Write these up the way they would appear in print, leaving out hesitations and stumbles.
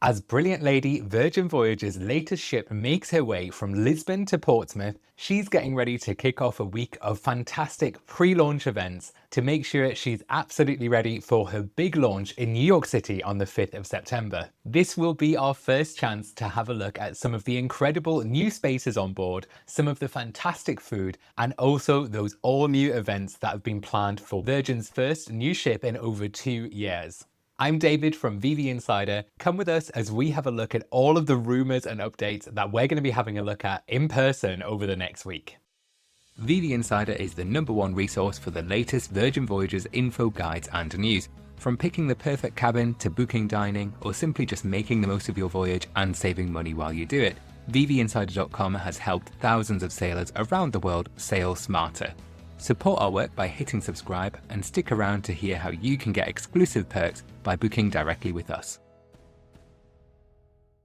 As Brilliant Lady, Virgin Voyage's latest ship makes her way from Lisbon to Portsmouth, she's getting ready to kick off a week of fantastic pre-launch events to make sure she's absolutely ready for her big launch in New York City on the 5th of September. This will be our first chance to have a look at some of the incredible new spaces on board, some of the fantastic food, and also those all-new events that have been planned for Virgin's first new ship in over 2 years. I'm David from VV Insider. Come with us as we have a look at all of the rumors and updates that we're going to be having a look at in person over the next week. VV Insider is the #1 resource for the latest Virgin Voyages info, guides and news. From picking the perfect cabin to booking dining, or simply just making the most of your voyage and saving money while you do it, VVinsider.com has helped thousands of sailors around the world sail smarter. Support our work by hitting subscribe and stick around to hear how you can get exclusive perks by booking directly with us.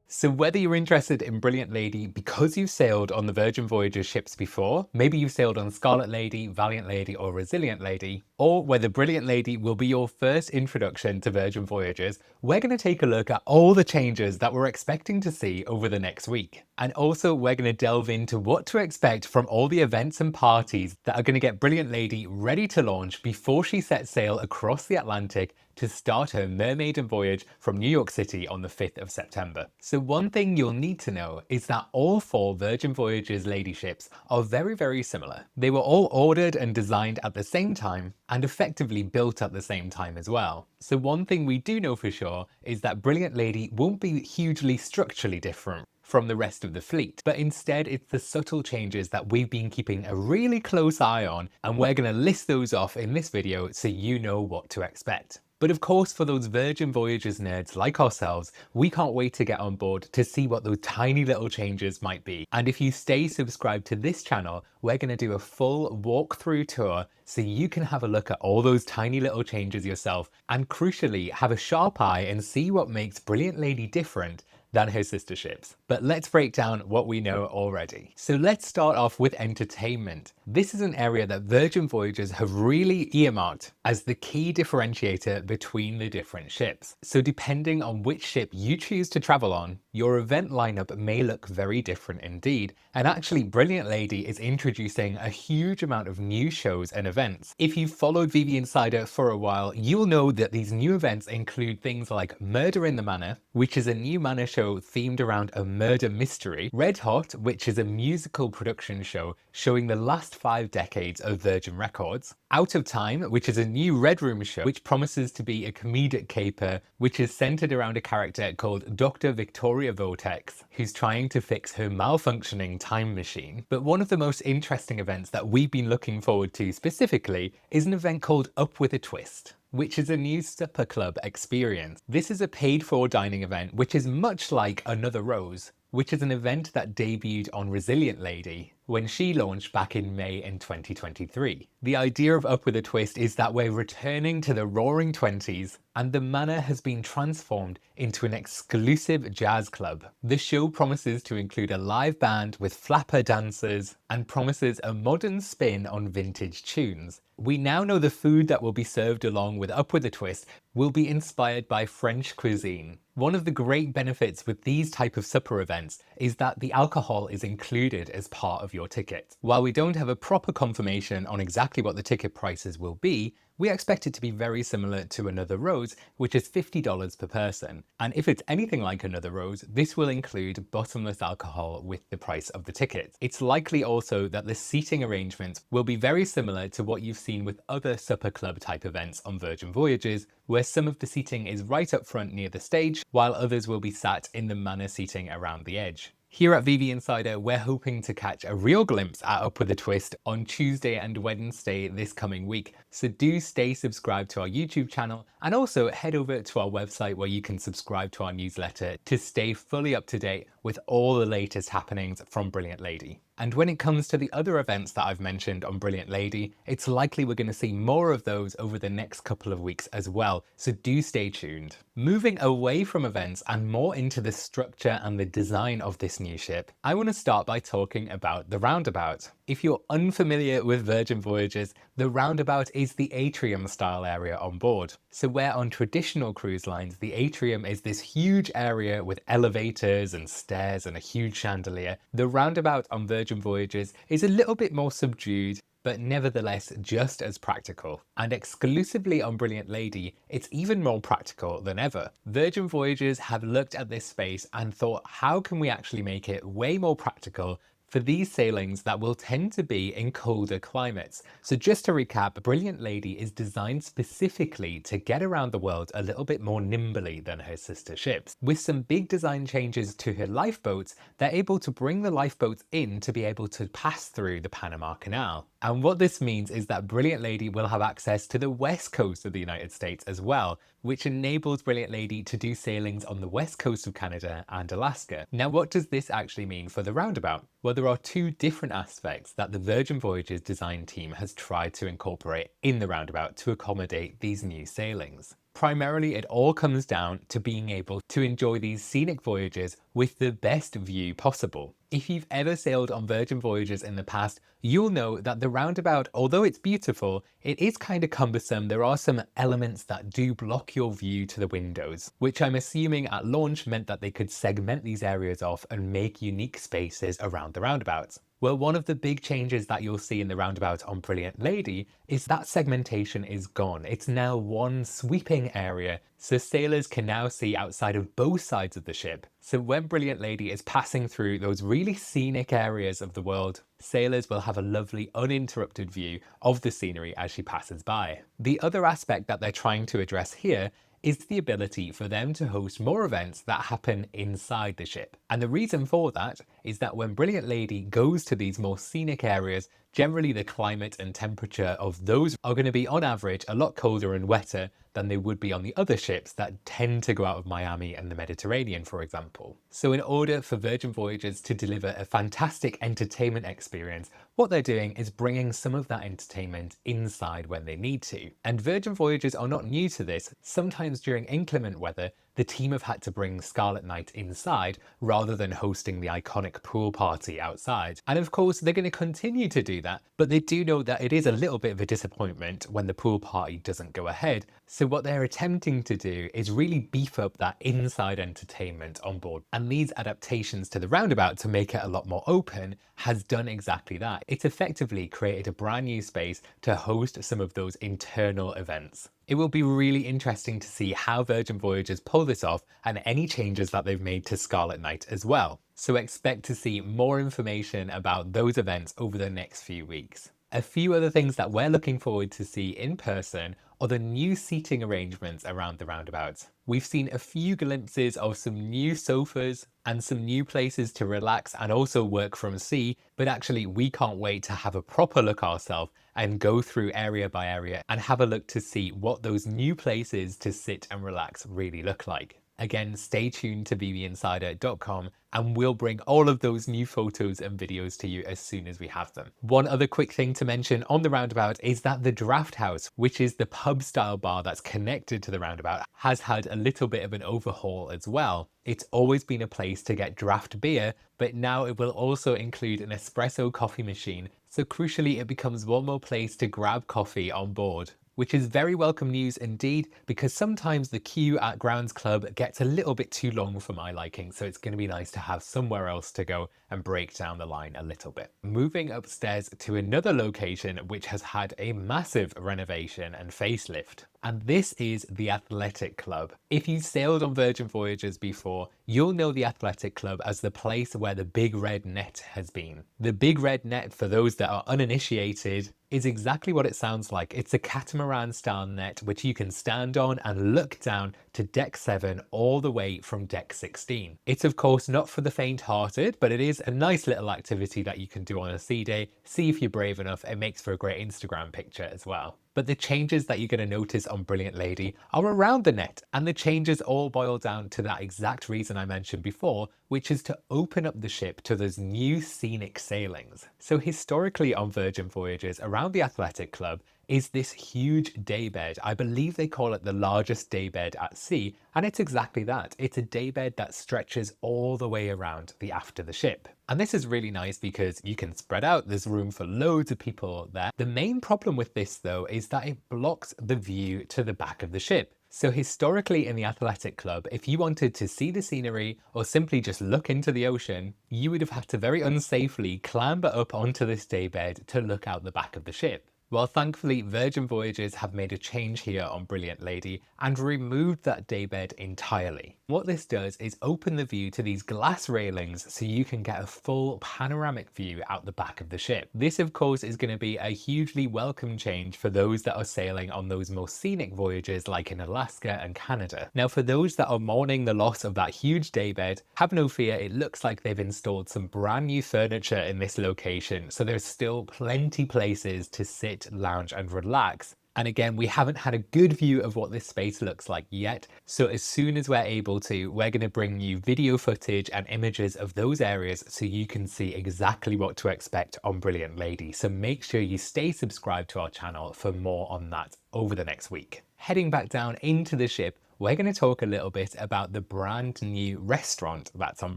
So whether you're interested in Brilliant Lady because you've sailed on the Virgin Voyages ships before, maybe you've sailed on Scarlet Lady, Valiant Lady or Resilient Lady, or whether Brilliant Lady will be your first introduction to Virgin Voyages, we're going to take a look at all the changes that we're expecting to see over the next week. And also we're going to delve into what to expect from all the events and parties that are going to get Brilliant Lady ready to launch before she sets sail across the Atlantic to start her MerMaiden voyage from New York City on the 5th of September. So one thing you'll need to know is that all 4 Virgin Voyages lady ships are very similar. They were all ordered and designed at the same time and effectively built at the same time as well. So one thing we do know for sure is that Brilliant Lady won't be hugely structurally different from the rest of the fleet, but instead it's the subtle changes that we've been keeping a really close eye on, and we're going to list those off in this video so you know what to expect. But of course, for those Virgin Voyages nerds like ourselves, we can't wait to get on board to see what those tiny little changes might be. And if you stay subscribed to this channel, we're going to do a full walkthrough tour so you can have a look at all those tiny little changes yourself and crucially have a sharp eye and see what makes Brilliant Lady different than her sister ships. But let's break down what we know already. So let's start off with entertainment. This is an area that Virgin Voyages have really earmarked as the key differentiator between the different ships. So depending on which ship you choose to travel on, your event lineup may look very different indeed. And actually Brilliant Lady is introducing a huge amount of new shows and events. If you've followed VV Insider for a while, you'll know that these new events include things like Murder in the Manor, which is a new manor show themed around a murder mystery, Red Hot, which is a musical production show showing the last 5 decades of Virgin Records, Out of Time, which is a new Red Room show which promises to be a comedic caper which is centered around a character called Dr. Victoria Vortex, who's trying to fix her malfunctioning time machine. But one of the most interesting events that we've been looking forward to specifically is an event called Up with a Twist, which is a new supper club experience. This is a paid-for dining event which is much like Another Rose, which is an event that debuted on Resilient Lady when she launched back in May in 2023. The idea of Up with a Twist is that we're returning to the roaring 20s and the manor has been transformed into an exclusive jazz club. The show promises to include a live band with flapper dancers and promises a modern spin on vintage tunes. We now know the food that will be served along with Up with a Twist will be inspired by French cuisine. One of the great benefits with these type of supper events is that the alcohol is included as part of your ticket. While we don't have a proper confirmation on exactly what the ticket prices will be, we expect it to be very similar to Another Rose, which is $50 per person. And if it's anything like Another Rose, this will include bottomless alcohol with the price of the ticket. It's likely also that the seating arrangements will be very similar to what you've seen with other supper club type events on Virgin Voyages, where some of the seating is right up front near the stage, while others will be sat in the manor seating around the edge. Here at VV Insider, we're hoping to catch a real glimpse at Up with a Twist on Tuesday and Wednesday this coming week. So do stay subscribed to our YouTube channel and also head over to our website where you can subscribe to our newsletter to stay fully up to date with all the latest happenings from Brilliant Lady. And when it comes to the other events that I've mentioned on Brilliant Lady, it's likely we're going to see more of those over the next couple of weeks as well, so do stay tuned. Moving away from events and more into the structure and the design of this new ship, I want to start by talking about the Roundabout. If you're unfamiliar with Virgin Voyages, the Roundabout is the atrium style area on board. So where on traditional cruise lines, the atrium is this huge area with elevators and stairs and a huge chandelier, the Roundabout on Virgin Voyages is a little bit more subdued, but nevertheless just as practical. And exclusively on Brilliant Lady, it's even more practical than ever. Virgin Voyages have looked at this space and thought, how can we actually make it way more practical for these sailings that will tend to be in colder climates? So just to recap, Brilliant Lady is designed specifically to get around the world a little bit more nimbly than her sister ships. With some big design changes to her lifeboats, they're able to bring the lifeboats in to be able to pass through the Panama Canal. And what this means is that Brilliant Lady will have access to the west coast of the United States as well, which enables Brilliant Lady to do sailings on the west coast of Canada and Alaska. Now, what does this actually mean for the Roundabout? Well, there are two different aspects that the Virgin Voyages design team has tried to incorporate in the Roundabout to accommodate these new sailings. Primarily, it all comes down to being able to enjoy these scenic voyages with the best view possible. If you've ever sailed on Virgin Voyages in the past, you'll know that the Roundabout, although it's beautiful, it is kind of cumbersome. There are some elements that do block your view to the windows, which I'm assuming at launch meant that they could segment these areas off and make unique spaces around the Roundabout. Well, one of the big changes that you'll see in the Roundabout on Brilliant Lady is that segmentation is gone. It's now one sweeping area, so sailors can now see outside of both sides of the ship. So when Brilliant Lady is passing through those really scenic areas of the world, sailors will have a lovely uninterrupted view of the scenery as she passes by. The other aspect that they're trying to address here is the ability for them to host more events that happen inside the ship. And the reason for that is that when Brilliant Lady goes to these more scenic areas, generally the climate and temperature of those are going to be on average a lot colder and wetter than they would be on the other ships that tend to go out of Miami and the Mediterranean, for example. So in order for Virgin Voyages to deliver a fantastic entertainment experience, what they're doing is bringing some of that entertainment inside when they need to. And Virgin Voyages are not new to this. Sometimes during inclement weather, the team have had to bring Scarlet Night inside rather than hosting the iconic pool party outside. And of course, they're going to continue to do that, but they do know that it is a little bit of a disappointment when the pool party doesn't go ahead. So what they're attempting to do is really beef up that inside entertainment on board. And these adaptations to the Roundabout to make it a lot more open has done exactly that. It's effectively created a brand new space to host some of those internal events. It will be really interesting to see how Virgin Voyages pull this off and any changes that they've made to Scarlet Night as well. So expect to see more information about those events over the next few weeks. A few other things that we're looking forward to see in person are the new seating arrangements around the Roundabout. We've seen a few glimpses of some new sofas and some new places to relax and also work from sea, but actually we can't wait to have a proper look ourselves and go through area by area and have a look to see what those new places to sit and relax really look like. Again, stay tuned to bbinsider.com and we'll bring all of those new photos and videos to you as soon as we have them. One other quick thing to mention on the Roundabout is that the Draft House, which is the pub style bar that's connected to the Roundabout, has had a little bit of an overhaul as well. It's always been a place to get draft beer, but now it will also include an espresso coffee machine. So crucially, it becomes one more place to grab coffee on board, which is very welcome news indeed, because sometimes the queue at Grounds Club gets a little bit too long for my liking, so it's going to be nice to have somewhere else to go and break down the line a little bit. Moving upstairs to another location which has had a massive renovation and facelift, and this is the Athletic Club. If you sailed on Virgin Voyages before, you'll know the Athletic Club as the place where the Big Red Net has been. The Big Red Net, for those that are uninitiated, is exactly what it sounds like. It's a catamaran style net which you can stand on and look down to deck 7 all the way from deck 16. It's of course not for the faint-hearted, but it is a nice little activity that you can do on a sea day. See if you're brave enough. It makes for a great Instagram picture as well. But the changes that you're going to notice on Brilliant Lady are around the net, and the changes all boil down to that exact reason I mentioned before, which is to open up the ship to those new scenic sailings. So historically on Virgin Voyages around the Athletic Club, is this huge daybed. I believe they call it the largest daybed at sea, and it's exactly that. It's a daybed that stretches all the way around the aft of the ship. And this is really nice because you can spread out, there's room for loads of people there. The main problem with this though is that it blocks the view to the back of the ship. So historically in the athletic club, if you wanted to see the scenery or simply just look into the ocean, you would have had to very unsafely clamber up onto this daybed to look out the back of the ship. Well, thankfully, Virgin Voyages have made a change here on Brilliant Lady and removed that daybed entirely. What this does is open the view to these glass railings so you can get a full panoramic view out the back of the ship. This, of course, is going to be a hugely welcome change for those that are sailing on those more scenic voyages like in Alaska and Canada. Now, for those that are mourning the loss of that huge daybed, have no fear, it looks like they've installed some brand new furniture in this location, so there's still plenty places to sit, lounge and relax. And again, we haven't had a good view of what this space looks like yet, so as soon as we're able to, we're going to bring you video footage and images of those areas so you can see exactly what to expect on Brilliant Lady. So make sure you stay subscribed to our channel for more on that over the next week. Heading back down into the ship, we're going to talk a little bit about the brand new restaurant that's on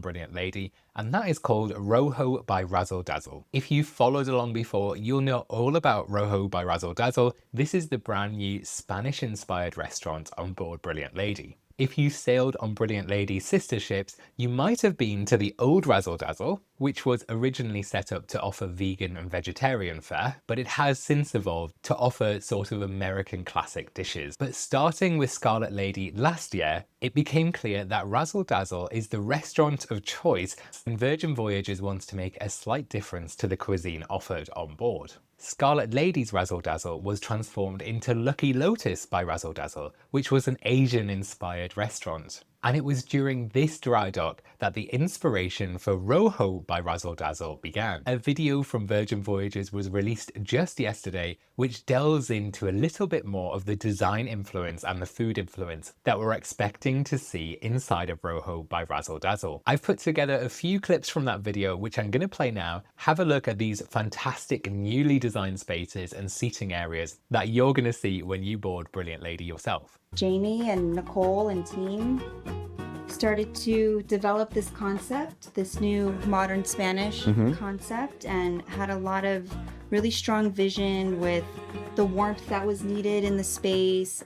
Brilliant Lady, and that is called Rojo by Razzle Dazzle. If you've followed along before, you'll know all about Rojo by Razzle Dazzle. This is the brand new Spanish-inspired restaurant on board Brilliant Lady. If you sailed on Brilliant Lady's sister ships, you might have been to the old Razzle Dazzle, which was originally set up to offer vegan and vegetarian fare, but it has since evolved to offer sort of American classic dishes. But starting with Scarlet Lady last year, it became clear that Razzle Dazzle is the restaurant of choice, and Virgin Voyages wants to make a slight difference to the cuisine offered on board. Scarlet Lady's Razzle Dazzle was transformed into Lucky Lotus by Razzle Dazzle, which was an Asian-inspired restaurant. And it was during this dry dock that the inspiration for Rojo by Razzle Dazzle began. A video from Virgin Voyages was released just yesterday, which delves into a little bit more of the design influence and the food influence that we're expecting to see inside of Rojo by Razzle Dazzle. I've put together a few clips from that video, which I'm going to play now. Have a look at these fantastic newly designed spaces and seating areas that you're going to see when you board Brilliant Lady yourself. Jamie and Nicole and team started to develop this concept, this new modern Spanish concept, and had a lot of really strong vision with the warmth that was needed in the space,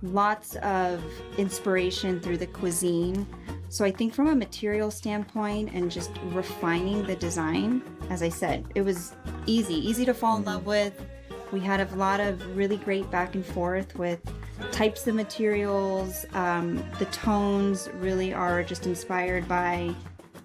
lots of inspiration through the cuisine. So I think from a material standpoint and just refining the design, as I said, it was easy to fall in love with. We had a lot of really great back and forth with types of materials. The tones really are just inspired by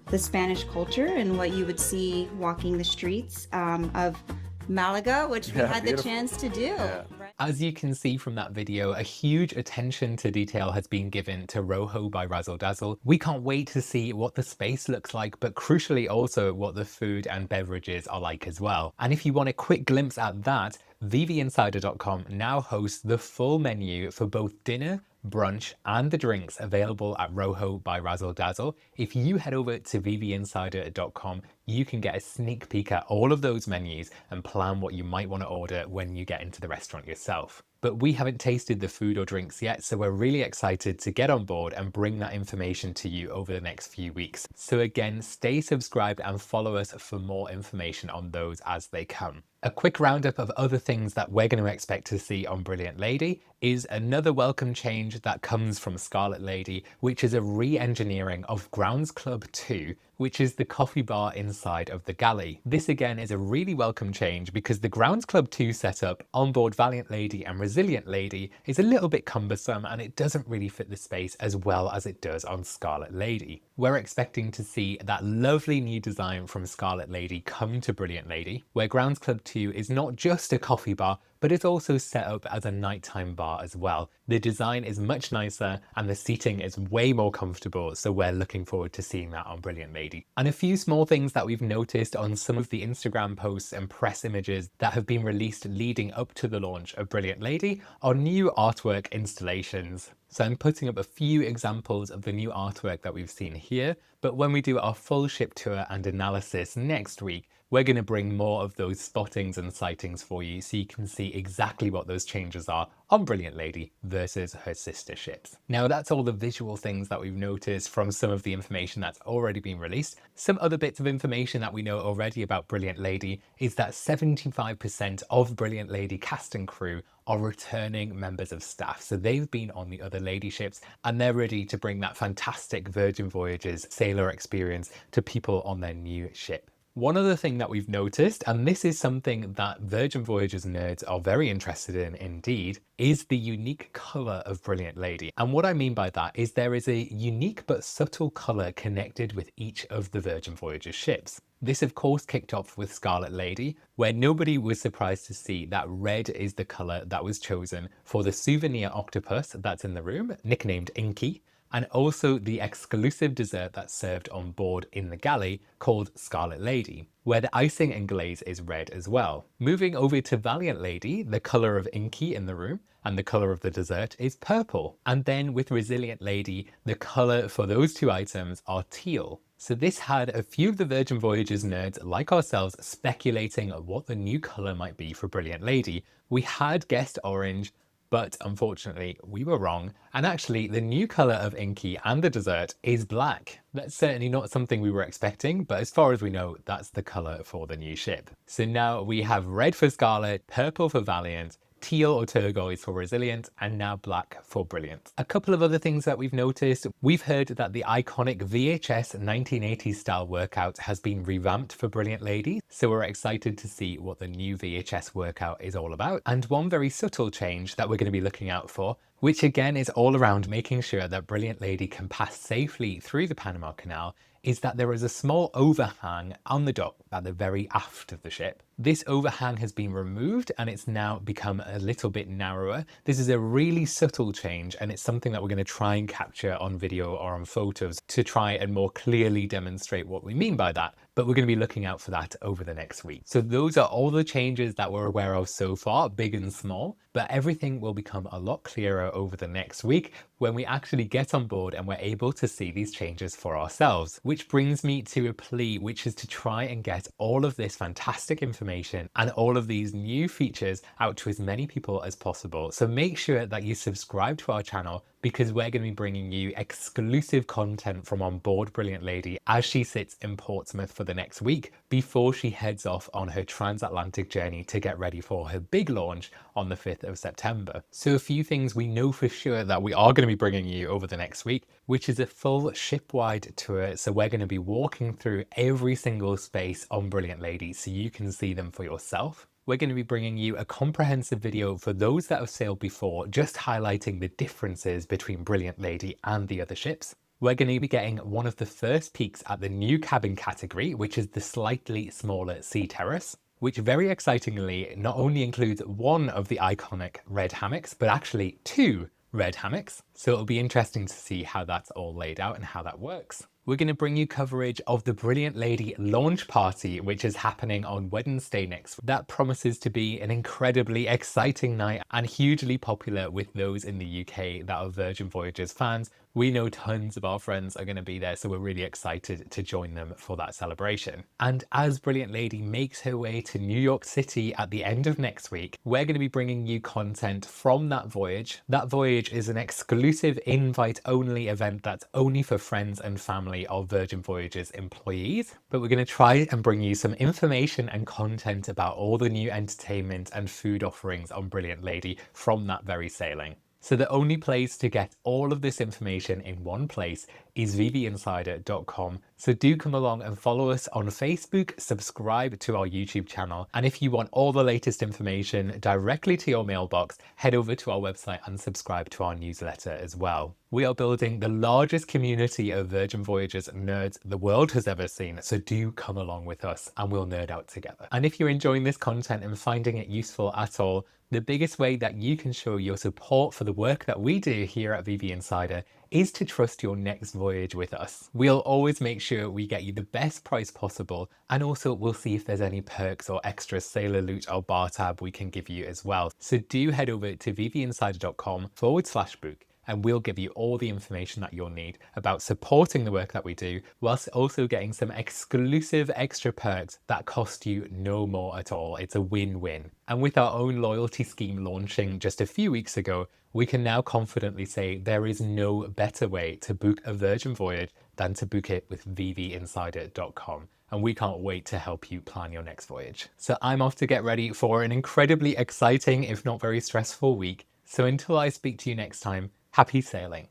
the Spanish culture and what you would see walking the streets of Malaga, which we had the chance to do. Yeah. As you can see from that video, a huge attention to detail has been given to Rojo by Razzle Dazzle. We can't wait to see what the space looks like, but crucially also what the food and beverages are like as well. And if you want a quick glimpse at that, vvinsider.com now hosts the full menu for both dinner, brunch and the drinks available at Rojo by Razzle Dazzle. If you head over to vvinsider.com, you can get a sneak peek at all of those menus and plan what you might want to order when you get into the restaurant yourself. But we haven't tasted the food or drinks yet, so we're really excited to get on board and bring that information to you over the next few weeks. So again, stay subscribed and follow us for more information on those as they come. A quick roundup of other things that we're going to expect to see on Brilliant Lady is another welcome change that comes from Scarlet Lady, which is a re-engineering of Grounds Club 2, which is the coffee bar inside of the galley. This again is a really welcome change because the Grounds Club 2 setup on board Valiant Lady and Resilient Lady is a little bit cumbersome and it doesn't really fit the space as well as it does on Scarlet Lady. We're expecting to see that lovely new design from Scarlet Lady come to Brilliant Lady, where Grounds Club 2 is not just a coffee bar, but it's also set up as a nighttime bar as well. The design is much nicer and the seating is way more comfortable, so we're looking forward to seeing that on Brilliant Lady. And a few small things that we've noticed on some of the Instagram posts and press images that have been released leading up to the launch of Brilliant Lady are new artwork installations. So I'm putting up a few examples of the new artwork that we've seen here, but when we do our full ship tour and analysis next week, we're going to bring more of those spottings and sightings for you so you can see exactly what those changes are on Brilliant Lady versus her sister ships. Now that's all the visual things that we've noticed from some of the information that's already been released. Some other bits of information that we know already about Brilliant Lady is that 75% of Brilliant Lady cast and crew are returning members of staff. So they've been on the other lady ships and they're ready to bring that fantastic Virgin Voyages sailor experience to people on their new ship. One other thing that we've noticed, and this is something that Virgin Voyages nerds are very interested in indeed, is the unique colour of Brilliant Lady. And what I mean by that is there is a unique but subtle colour connected with each of the Virgin Voyages ships. This of course kicked off with Scarlet Lady, where nobody was surprised to see that red is the colour that was chosen for the souvenir octopus that's in the room, nicknamed Inky, and also the exclusive dessert that's served on board in the galley called Scarlet Lady, where the icing and glaze is red as well. Moving over to Valiant Lady, the colour of Inky in the room and the colour of the dessert is purple. And then with Resilient Lady, the colour for those two items are teal. So this had a few of the Virgin Voyages nerds like ourselves speculating what the new colour might be for Brilliant Lady. We had guessed orange, but unfortunately we were wrong, and actually the new colour of Inky and the dessert is black. That's certainly not something we were expecting, but as far as we know, that's the colour for the new ship. So now we have red for Scarlet, purple for Valiant, teal or turquoise for Resilient, and now black for Brilliant. A couple of other things that we've noticed. We've heard that the iconic VHS 1980s style workout has been revamped for Brilliant Lady, so we're excited to see what the new VHS workout is all about. And one very subtle change that we're going to be looking out for, which again is all around making sure that Brilliant Lady can pass safely through the Panama Canal, is that there is a small overhang on the dock at the very aft of the ship. This overhang has been removed and it's now become a little bit narrower. This is a really subtle change and it's something that we're going to try and capture on video or on photos to try and more clearly demonstrate what we mean by that. But we're going to be looking out for that over the next week. So those are all the changes that we're aware of so far, big and small, but everything will become a lot clearer over the next week when we actually get on board and we're able to see these changes for ourselves. Which brings me to a plea, which is to try and get all of this fantastic information and all of these new features out to as many people as possible. So make sure that you subscribe to our channel, because we're going to be bringing you exclusive content from on board Brilliant Lady as she sits in Portsmouth for the next week before she heads off on her transatlantic journey to get ready for her big launch on the 5th of September. So a few things we know for sure that we are going to be bringing you over the next week, which is a full ship-wide tour. So we're going to be walking through every single space on Brilliant Lady so you can see them for yourself. We're going to be bringing you a comprehensive video for those that have sailed before, just highlighting the differences between Brilliant Lady and the other ships. We're going to be getting one of the first peeks at the new cabin category, which is the slightly smaller sea terrace, which very excitingly not only includes one of the iconic red hammocks, but actually two red hammocks. So it'll be interesting to see how that's all laid out and how that works. We're going to bring you coverage of the Brilliant Lady launch party, which is happening on Wednesday next. That promises to be an incredibly exciting night and hugely popular with those in the UK that are Virgin Voyages fans. We know tons of our friends are going to be there, so we're really excited to join them for that celebration. And as Brilliant Lady makes her way to New York City at the end of next week, we're going to be bringing you content from that voyage. That voyage is an exclusive invite-only event that's only for friends and family of Virgin Voyages employees. But we're going to try and bring you some information and content about all the new entertainment and food offerings on Brilliant Lady from that very sailing. So the only place to get all of this information in one place is vvinsider.com. So do come along and follow us on Facebook, subscribe to our YouTube channel, and if you want all the latest information directly to your mailbox, head over to our website and subscribe to our newsletter as well. We are building the largest community of Virgin Voyages nerds the world has ever seen, so do come along with us and we'll nerd out together. And if you're enjoying this content and finding it useful at all, the biggest way that you can show your support for the work that we do here at VV Insider is to trust your next voyage with us. We'll always make sure we get you the best price possible, and also we'll see if there's any perks or extra sailor loot or bar tab we can give you as well. So do head over to vvinsider.com/book and we'll give you all the information that you'll need about supporting the work that we do, whilst also getting some exclusive extra perks that cost you no more at all. It's a win-win. And with our own loyalty scheme launching just a few weeks ago, we can now confidently say there is no better way to book a Virgin Voyage than to book it with vvinsider.com. And we can't wait to help you plan your next voyage. So I'm off to get ready for an incredibly exciting, if not very stressful week. So until I speak to you next time, happy sailing.